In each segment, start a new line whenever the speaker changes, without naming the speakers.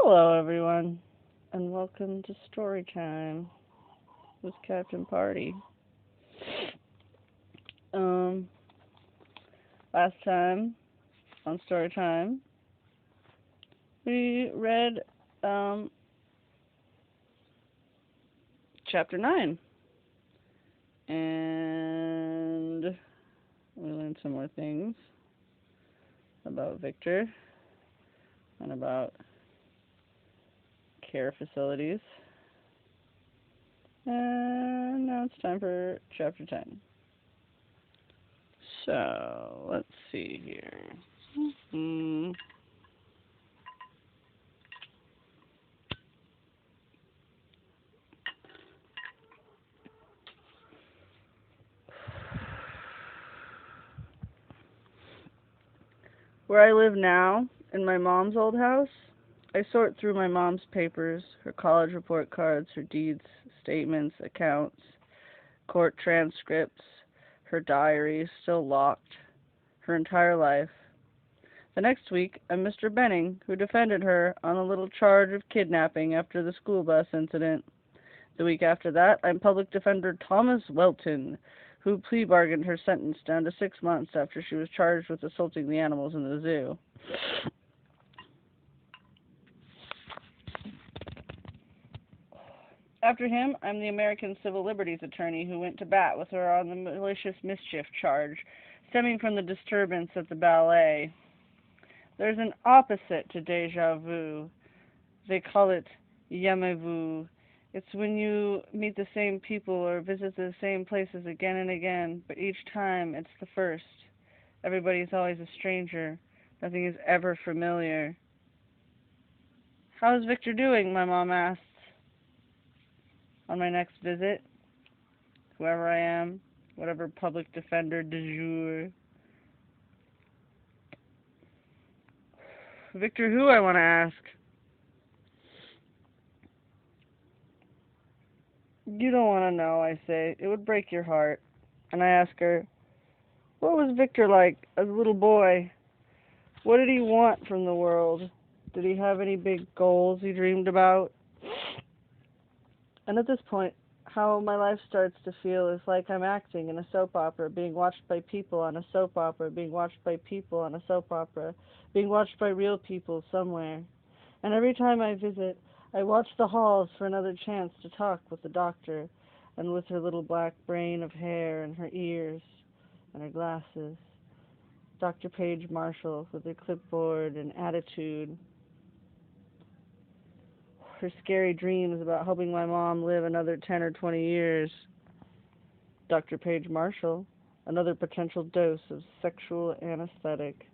Hello, everyone, and welcome to Story Time with Captain Party. Um, Last time on Story Time, we read Chapter 9, and we learned some more things about Victor and about care facilities. And now it's time for Chapter 10. So, let's see here. Where I live now, in my mom's old house, I sort through my mom's papers, her college report cards, her deeds, statements, accounts, court transcripts, her diary, still locked, her entire life. The next week, I'm Mr. Benning, who defended her on a little charge of kidnapping after the school bus incident. The week after that, I'm Public Defender Thomas Welton, who plea bargained her sentence down to 6 months after she was charged with assaulting the animals in the zoo. After him, I'm the American Civil Liberties attorney who went to bat with her on the malicious mischief charge, stemming from the disturbance at the ballet. There's an opposite to déjà vu. They call it jamais-vu. It's when you meet the same people or visit the same places again and again, but each time it's the first. Everybody's always a stranger. Nothing is ever familiar. "How's Victor doing?" my mom asks on my next visit. Whoever I am, whatever public defender du jour. Victor who, I want to ask. "You don't want to know," I say. "It would break your heart." And I ask her, "What was Victor like as a little boy? What did he want from the world? Did he have any big goals he dreamed about?" And at this point, how my life starts to feel is like I'm acting in a soap opera, being watched by people on a soap opera, being watched by people on a soap opera, being watched by real people somewhere. And every time I visit, I watch the halls for another chance to talk with the doctor, and with her little black brain of hair and her ears and her glasses. Dr. Paige Marshall with her clipboard and attitude. Her scary dreams about helping my mom live another 10 or 20 years. Dr. Paige Marshall, another potential dose of sexual anesthetic.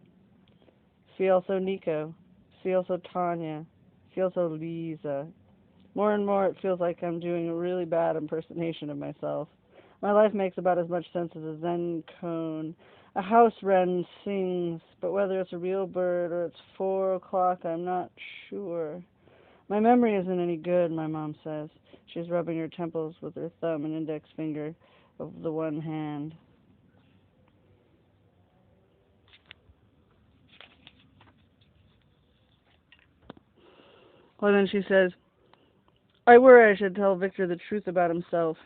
See also Nico. See also Tanya. See also Lisa. More and more it feels like I'm doing a really bad impersonation of myself. My life makes about as much sense as a Zen cone. A house wren sings, but whether it's a real bird or it's 4 o'clock, I'm not sure. My memory isn't any good, my mom says. She's rubbing her temples with her thumb and index finger of the one hand. Well, then she says, "I worry I should tell Victor the truth about himself."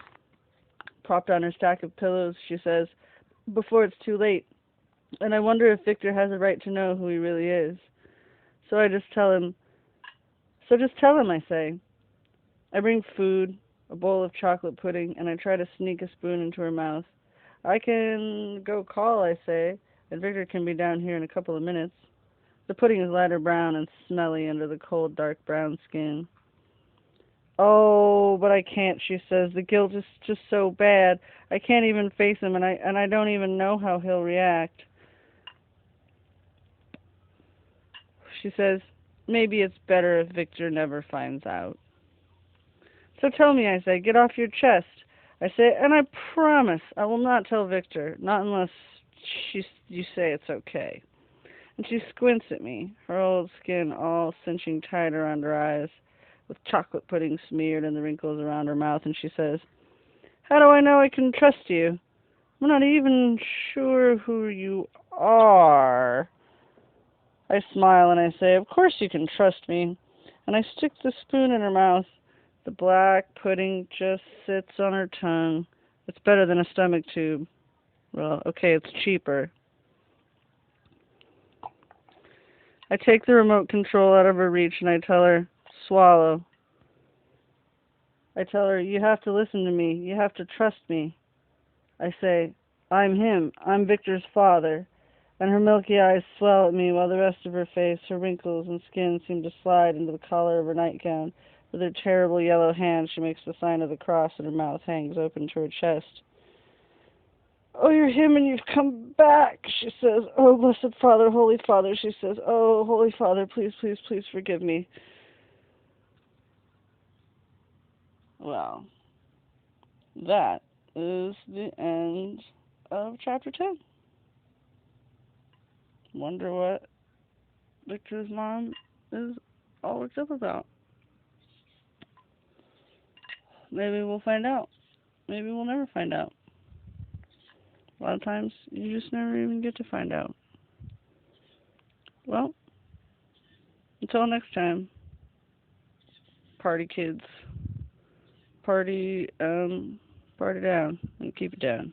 Propped on her stack of pillows, she says, "Before it's too late. And I wonder if Victor has a right to know who he really is. So just tell him, I say. I bring food, a bowl of chocolate pudding, and I try to sneak a spoon into her mouth. I can go call, I say, and Victor can be down here in a couple of minutes. The pudding is lighter brown and smelly under the cold, dark brown skin. "Oh, but I can't," she says. "The guilt is just so bad. I can't even face him, and I don't even know how he'll react." She says, "Maybe it's better if Victor never finds out." "So tell me," I say. "Get off your chest." I say, "And I promise I will not tell Victor, not unless you say it's okay." And she squints at me, her old skin all cinching tight around her eyes, with chocolate pudding smeared in the wrinkles around her mouth, and she says, "How do I know I can trust you? I'm not even sure who you are." I smile and I say, "Of course you can trust me. and I stick the spoon in her mouth. The black pudding just sits on her tongue. It's better than a stomach tube. Well, okay, it's cheaper. I take the remote control out of her reach and I tell her, swallow. I tell her, you have to listen to me. You have to trust me. I say, I'm him. I'm Victor's father. And her milky eyes swell at me while the rest of her face, her wrinkles and skin seem to slide into the collar of her nightgown. With her terrible yellow hand, she makes the sign of the cross and her mouth hangs open to her chest. Oh, you're him and you've come back, she says. Oh, blessed Father, Holy Father, she says. Oh, Holy Father, please, please, please forgive me. Well, that is the end of chapter 10. Wonder what Victor's mom is all worked up about. Maybe we'll find out. Maybe we'll never find out. A lot of times, you just never even get to find out. Well, until next time, party kids. Party down and keep it down.